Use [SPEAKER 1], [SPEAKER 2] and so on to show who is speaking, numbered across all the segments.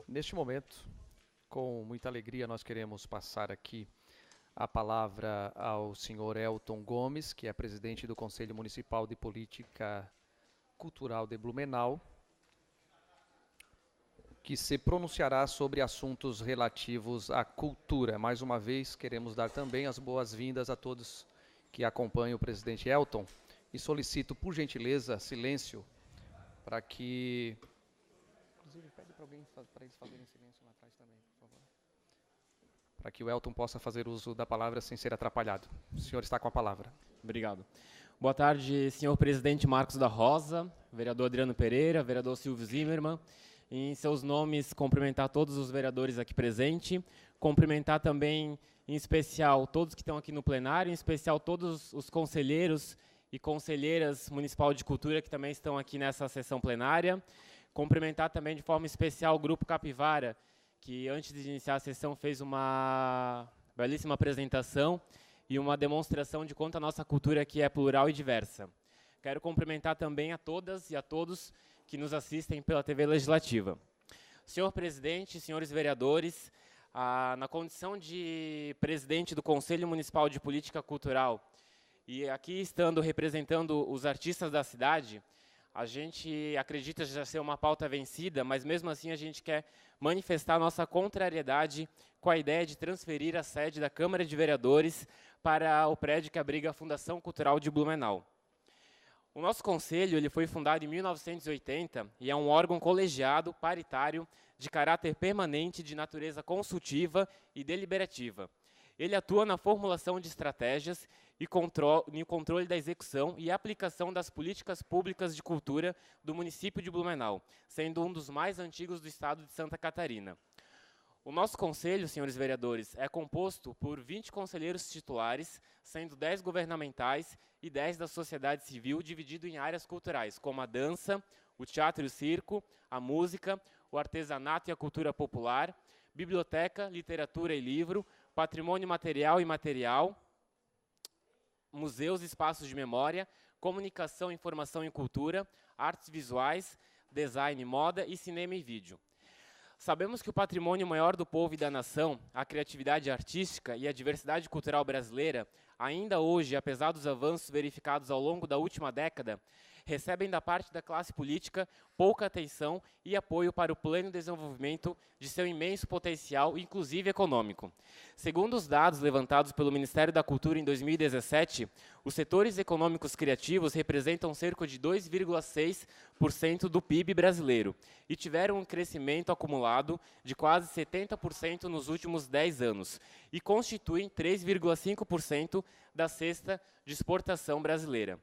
[SPEAKER 1] Neste momento, com muita alegria, nós queremos passar aqui a palavra ao senhor Elton Gomes, que é presidente do Conselho Municipal de Política Cultural de Blumenau, que se pronunciará sobre assuntos relativos à cultura. Mais uma vez, queremos dar também as boas-vindas a todos que acompanham o presidente Elton e solicito, por gentileza, silêncio para que... Inclusive, pede para alguém para eles fazerem silêncio lá atrás também, por favor. Para que o Elton possa fazer uso da palavra sem ser atrapalhado. O senhor está com a palavra.
[SPEAKER 2] Obrigado. Boa tarde, senhor presidente Marcos da Rosa, vereador Adriano Pereira, vereador Silvio Zimmermann. Em seus nomes, cumprimentar todos os vereadores aqui presentes, cumprimentar também, em especial, todos que estão aqui no plenário, em especial todos os conselheiros e conselheiras municipal de cultura que também estão aqui nessa sessão plenária. Cumprimentar também de forma especial o Grupo Capivara, que antes de iniciar a sessão fez uma belíssima apresentação e uma demonstração de quanto a nossa cultura aqui é plural e diversa. Quero cumprimentar também a todas e a todos que nos assistem pela TV Legislativa. Senhor presidente, senhores vereadores, na condição de presidente do Conselho Municipal de Política Cultural e aqui estando representando os artistas da cidade, a gente acredita já ser uma pauta vencida, mas mesmo assim a gente quer manifestar nossa contrariedade com a ideia de transferir a sede da Câmara de Vereadores para o prédio que abriga a Fundação Cultural de Blumenau. O nosso conselho ele foi fundado em 1980 e é um órgão colegiado, paritário, de caráter permanente, de natureza consultiva e deliberativa. Ele atua na formulação de estratégias e no controle da execução e aplicação das políticas públicas de cultura do município de Blumenau, sendo um dos mais antigos do estado de Santa Catarina. O nosso conselho, senhores vereadores, é composto por 20 conselheiros titulares, sendo 10 governamentais e 10 da sociedade civil, dividido em áreas culturais, como a dança, o teatro e o circo, a música, o artesanato e a cultura popular, biblioteca, literatura e livro, patrimônio material e imaterial, museus e espaços de memória, comunicação, informação e cultura, artes visuais, design, moda e cinema e vídeo. Sabemos que o patrimônio maior do povo e da nação, a criatividade artística e a diversidade cultural brasileira, ainda hoje, apesar dos avanços verificados ao longo da última década, recebem da parte da classe política pouca atenção e apoio para o pleno desenvolvimento de seu imenso potencial, inclusive econômico. Segundo os dados levantados pelo Ministério da Cultura em 2017, os setores econômicos criativos representam cerca de 2,6% do PIB brasileiro e tiveram um crescimento acumulado de quase 70% nos últimos 10 anos e constituem 3,5% da cesta de exportação brasileira.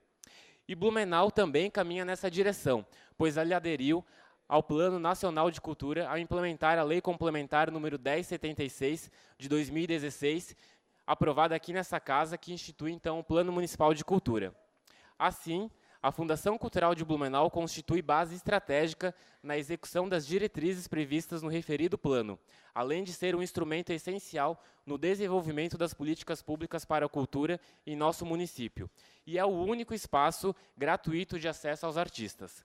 [SPEAKER 2] E Blumenau também caminha nessa direção, pois ele aderiu ao Plano Nacional de Cultura ao implementar a Lei Complementar número 1076 de 2016, aprovada aqui nessa casa, que institui então o Plano Municipal de Cultura. Assim, a Fundação Cultural de Blumenau constitui base estratégica na execução das diretrizes previstas no referido plano, além de ser um instrumento essencial no desenvolvimento das políticas públicas para a cultura em nosso município, e é o único espaço gratuito de acesso aos artistas.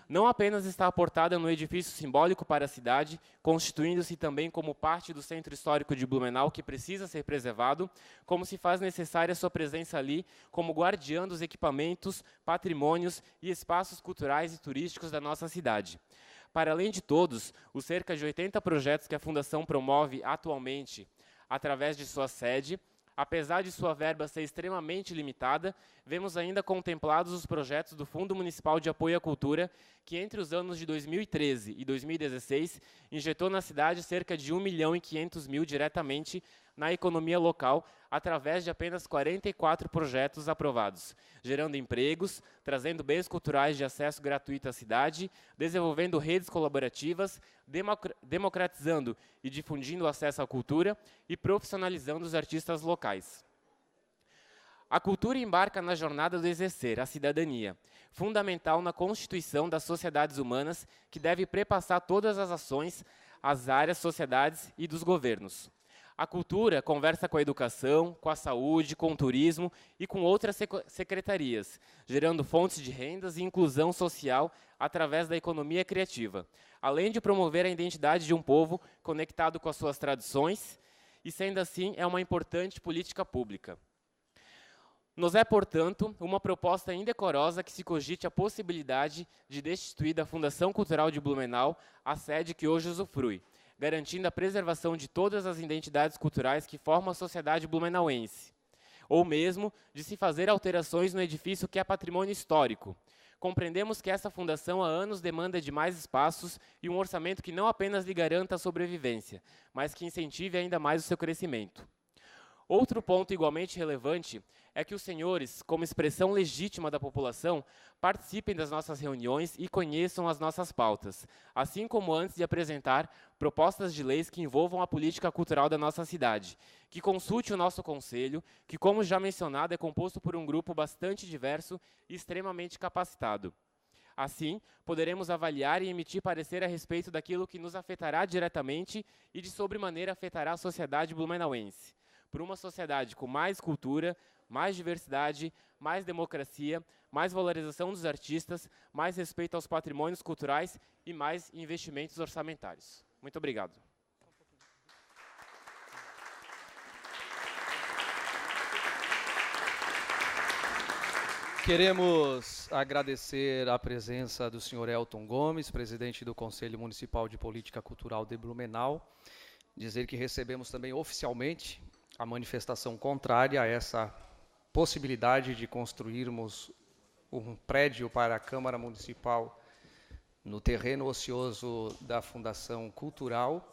[SPEAKER 2] Não apenas está aportada no edifício simbólico para a cidade, constituindo-se também como parte do Centro Histórico de Blumenau, que precisa ser preservado, como se faz necessária sua presença ali como guardiã dos equipamentos, patrimônios e espaços culturais e turísticos da nossa cidade. Para além de todos, os cerca de 80 projetos que a Fundação promove atualmente através de sua sede, apesar de sua verba ser extremamente limitada, vemos ainda contemplados os projetos do Fundo Municipal de Apoio à Cultura, que entre os anos de 2013 e 2016 injetou na cidade cerca de 1.500.000 diretamente na economia local, através de apenas 44 projetos aprovados, gerando empregos, trazendo bens culturais de acesso gratuito à cidade, desenvolvendo redes colaborativas, democratizando e difundindo o acesso à cultura e profissionalizando os artistas locais. A cultura embarca na jornada do exercer, a cidadania, fundamental na constituição das sociedades humanas, que deve perpassar todas as ações, as áreas, sociedades e dos governos. A cultura conversa com a educação, com a saúde, com o turismo e com outras secretarias, gerando fontes de rendas e inclusão social através da economia criativa, além de promover a identidade de um povo conectado com as suas tradições, e sendo assim, é uma importante política pública. Nos é, portanto, uma proposta indecorosa que se cogite a possibilidade de destituir da Fundação Cultural de Blumenau a sede que hoje usufrui, garantindo a preservação de todas as identidades culturais que formam a sociedade blumenauense, ou mesmo de se fazer alterações no edifício que é patrimônio histórico. Compreendemos que essa fundação há anos demanda de mais espaços e um orçamento que não apenas lhe garanta a sobrevivência, mas que incentive ainda mais o seu crescimento. Outro ponto igualmente relevante é que os senhores, como expressão legítima da população, participem das nossas reuniões e conheçam as nossas pautas, assim como antes de apresentar propostas de leis que envolvam a política cultural da nossa cidade, que consulte o nosso conselho, que, como já mencionado, é composto por um grupo bastante diverso e extremamente capacitado. Assim, poderemos avaliar e emitir parecer a respeito daquilo que nos afetará diretamente e de sobremaneira afetará a sociedade blumenauense, por uma sociedade com mais cultura, mais diversidade, mais democracia, mais valorização dos artistas, mais respeito aos patrimônios culturais e mais investimentos orçamentários. Muito obrigado.
[SPEAKER 1] Queremos agradecer a presença do senhor Elton Gomes, presidente do Conselho Municipal de Política Cultural de Blumenau, dizer que recebemos também oficialmente a manifestação contrária a essa possibilidade de construirmos um prédio para a Câmara Municipal no terreno ocioso da Fundação Cultural.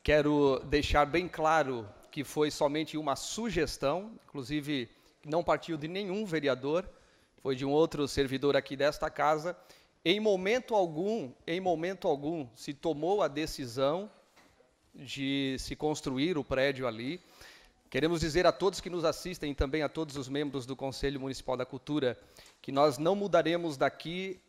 [SPEAKER 1] Quero deixar bem claro que foi somente uma sugestão, inclusive não partiu de nenhum vereador, foi de um outro servidor aqui desta casa. Em momento algum se tomou a decisão de se construir o prédio ali. Queremos dizer a todos que nos assistem e também a todos os membros do Conselho Municipal da Cultura que nós não mudaremos daqui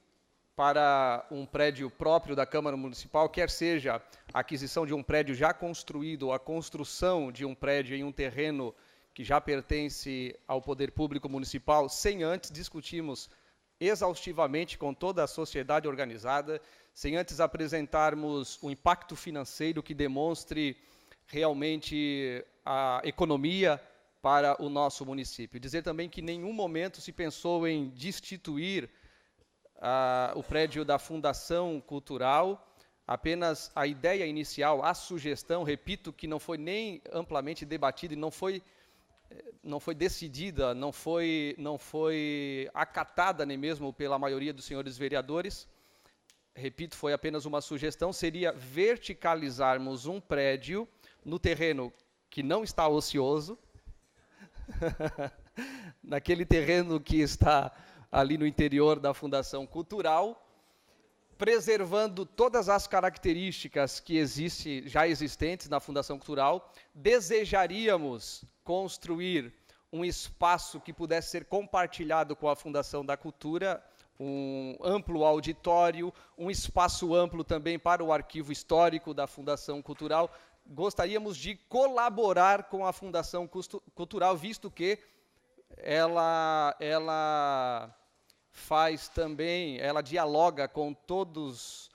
[SPEAKER 1] para um prédio próprio da Câmara Municipal, quer seja a aquisição de um prédio já construído ou a construção de um prédio em um terreno que já pertence ao Poder Público Municipal, sem antes discutirmos exaustivamente com toda a sociedade organizada, sem antes apresentarmos o impacto financeiro que demonstre realmente a economia para o nosso município. Dizer também que em nenhum momento se pensou em destituir o prédio da Fundação Cultural, apenas a ideia inicial, a sugestão, repito, que não foi nem amplamente debatida e não foi decidida, não foi acatada nem mesmo pela maioria dos senhores vereadores, repito, foi apenas uma sugestão, seria verticalizarmos um prédio no terreno que não está ocioso, naquele terreno que está ali no interior da Fundação Cultural, preservando todas as características que já existentes na Fundação Cultural. Desejaríamos construir um espaço que pudesse ser compartilhado com a Fundação da Cultura, um amplo auditório, um espaço amplo também para o arquivo histórico da Fundação Cultural. Gostaríamos de colaborar com a Fundação Cultural, visto que ela faz também, ela dialoga com todas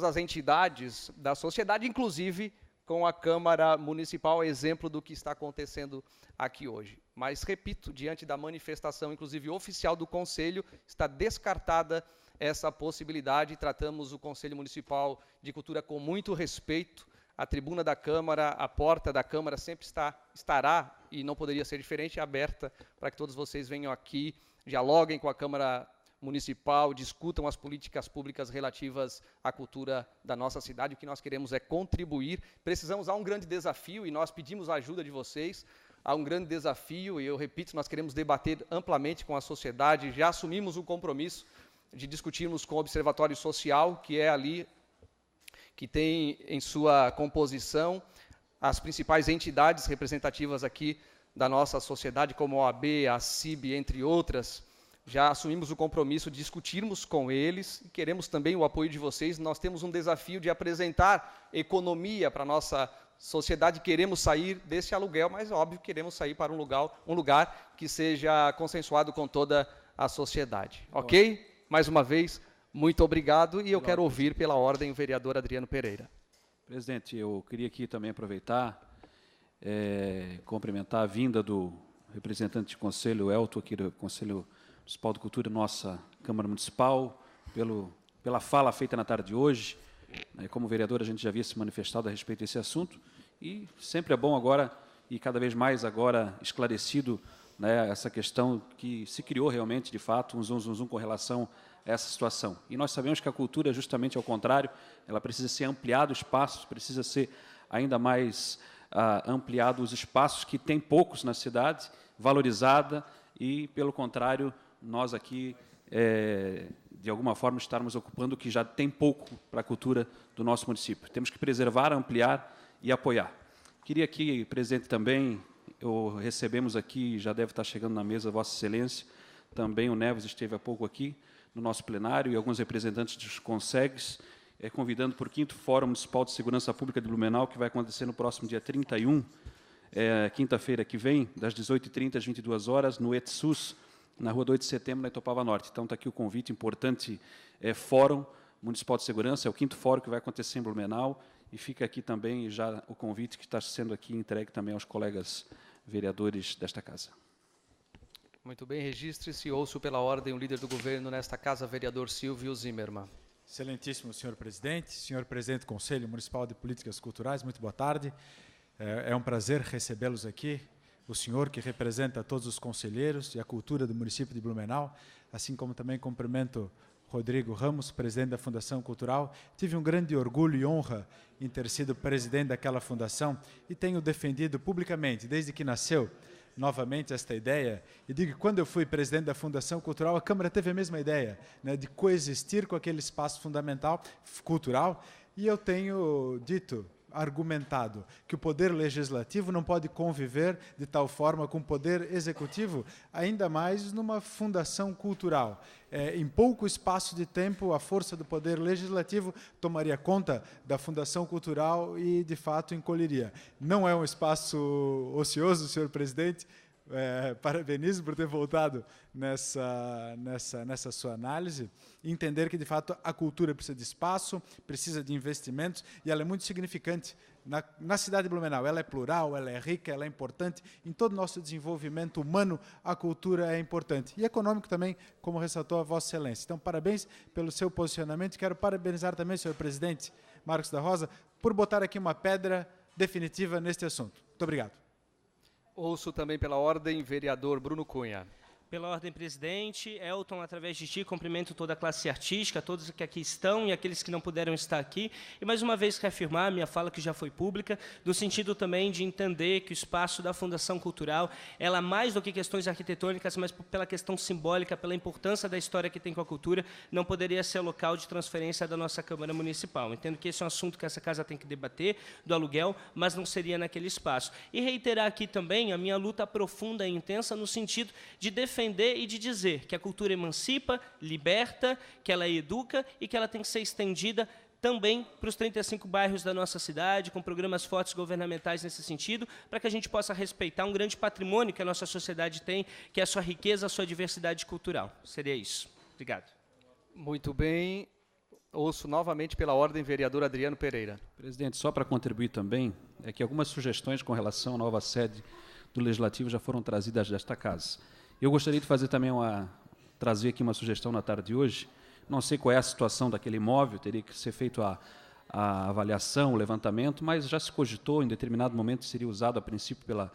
[SPEAKER 1] as entidades da sociedade, inclusive com a Câmara Municipal, exemplo do que está acontecendo aqui hoje. Mas, repito, diante da manifestação, inclusive oficial do Conselho, está descartada essa possibilidade. Tratamos o Conselho Municipal de Cultura com muito respeito. A tribuna da Câmara, a porta da Câmara sempre estará, e não poderia ser diferente, aberta para que todos vocês venham aqui, dialoguem com a Câmara Municipal, discutam as políticas públicas relativas à cultura da nossa cidade. O que nós queremos é contribuir. Precisamos, há um grande desafio, e nós pedimos a ajuda de vocês. Há um grande desafio, e eu repito, nós queremos debater amplamente com a sociedade. Já assumimos o compromisso de discutirmos com o Observatório Social, que é ali, que tem em sua composição as principais entidades representativas aqui da nossa sociedade, como a OAB, a CIB, entre outras, já assumimos o compromisso de discutirmos com eles e queremos também o apoio de vocês. Nós temos um desafio de apresentar economia para a nossa sociedade, queremos sair desse aluguel, mas óbvio, queremos sair para um lugar que seja consensuado com toda a sociedade. Ok? Mais uma vez, muito obrigado e eu quero ouvir pela ordem o vereador Adriano Pereira.
[SPEAKER 3] Presidente, eu queria aqui também aproveitar, cumprimentar a vinda do representante de conselho, Elton, aqui do Conselho Municipal de Cultura, nossa Câmara Municipal, pela fala feita na tarde de hoje. Como vereador, a gente já havia se manifestado a respeito desse assunto, e sempre é bom agora, e cada vez mais agora esclarecido, essa questão que se criou realmente, de fato, um zum com relação a essa situação. E nós sabemos que a cultura, justamente ao contrário, ela precisa ser ampliado o espaço, precisa ser ainda mais ampliado os espaços que tem poucos na cidade, valorizada, e, pelo contrário, nós aqui, de alguma forma, estarmos ocupando o que já tem pouco para a cultura do nosso município. Temos que preservar, ampliar e apoiar. Queria aqui, presidente, também, recebemos aqui, já deve estar chegando na mesa, Vossa Excelência, também o Neves esteve há pouco aqui, no nosso plenário, e alguns representantes dos CONSEGs, convidando para o 5º Fórum Municipal de Segurança Pública de Blumenau, que vai acontecer no próximo dia 31, quinta-feira que vem, das 18h30 às 22h, no ETSUS, na Rua 2 de Setembro, na Itopava Norte. Então, está aqui o convite importante, Fórum Municipal de Segurança, é o 5º fórum que vai acontecer em Blumenau, e fica aqui também já o convite que está sendo aqui entregue também aos colegas vereadores desta casa.
[SPEAKER 1] Muito bem, registre-se e ouço pela ordem o líder do governo nesta casa, vereador Silvio Zimmermann.
[SPEAKER 4] Excelentíssimo senhor presidente do Conselho Municipal de Políticas Culturais, muito boa tarde. É um prazer recebê-los aqui, o senhor que representa todos os conselheiros e a cultura do município de Blumenau, assim como também cumprimento Rodrigo Ramos, presidente da Fundação Cultural. Tive um grande orgulho e honra em ter sido presidente daquela fundação e tenho defendido publicamente, desde que nasceu, novamente esta ideia, e digo que quando eu fui presidente da Fundação Cultural, a Câmara teve a mesma ideia, de coexistir com aquele espaço fundamental, cultural, e eu tenho argumentado que o poder legislativo não pode conviver de tal forma com o poder executivo, ainda mais numa fundação cultural. Em pouco espaço de tempo, a força do poder legislativo tomaria conta da fundação cultural e, de fato, encolheria. Não é um espaço ocioso, senhor presidente. Parabenizo por ter voltado nessa sua análise, e entender que, de fato, a cultura precisa de espaço, precisa de investimentos, e ela é muito significante na cidade de Blumenau. Ela é plural, ela é rica, ela é importante. Em todo o nosso desenvolvimento humano, a cultura é importante. E econômico também, como ressaltou a Vossa Excelência. Então, parabéns pelo seu posicionamento. Quero parabenizar também o senhor presidente Marcos da Rosa por botar aqui uma pedra definitiva neste assunto. Muito obrigado.
[SPEAKER 1] Ouço também pela ordem, vereador Bruno Cunha.
[SPEAKER 5] Pela ordem, presidente, Elton, através de ti, cumprimento toda a classe artística, todos que aqui estão e aqueles que não puderam estar aqui, e mais uma vez reafirmar a minha fala que já foi pública, no sentido também de entender que o espaço da Fundação Cultural, ela mais do que questões arquitetônicas, mas pela questão simbólica, pela importância da história que tem com a cultura, não poderia ser local de transferência da nossa Câmara Municipal. Entendo que esse é um assunto que essa casa tem que debater, do aluguel, mas não seria naquele espaço. E reiterar aqui também a minha luta profunda e intensa no sentido de defender e de dizer que a cultura emancipa, liberta, que ela educa e que ela tem que ser estendida também para os 35 bairros da nossa cidade, com programas fortes governamentais nesse sentido, para que a gente possa respeitar um grande patrimônio que a nossa sociedade tem, que é a sua riqueza, a sua diversidade cultural. Seria isso. Obrigado.
[SPEAKER 1] Muito bem. Ouço novamente pela ordem, vereador Adriano Pereira.
[SPEAKER 3] Presidente, só para contribuir também, é que algumas sugestões com relação à nova sede do Legislativo já foram trazidas desta casa. Eu gostaria de fazer também trazer aqui uma sugestão na tarde de hoje. Não sei qual é a situação daquele imóvel, teria que ser feito a avaliação, o levantamento, mas já se cogitou, em determinado momento seria usado a princípio pela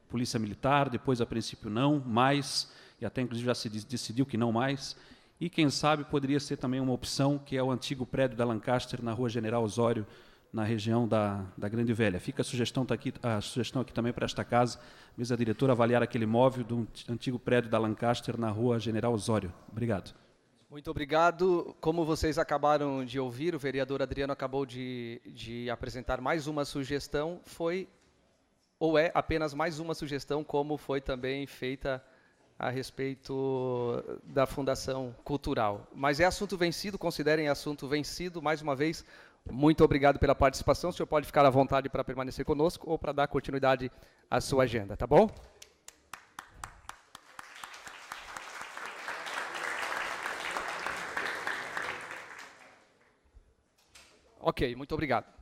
[SPEAKER 3] Polícia Militar, depois a princípio não mais, e até inclusive já se decidiu que não mais. E quem sabe poderia ser também uma opção, que é o antigo prédio da Lancaster, na Rua General Osório, na região da Grande Velha. Fica a sugestão aqui também para esta casa, mesa diretora, avaliar aquele imóvel do antigo prédio da Lancaster na Rua General Osório. Obrigado.
[SPEAKER 1] Muito obrigado. Como vocês acabaram de ouvir, o vereador Adriano acabou de apresentar mais uma sugestão. Foi ou é apenas mais uma sugestão, como foi também feita a respeito da Fundação Cultural. Mas é assunto vencido, considerem assunto vencido. Mais uma vez, muito obrigado pela participação. O senhor pode ficar à vontade para permanecer conosco ou para dar continuidade à sua agenda, tá bom? Ok, muito obrigado.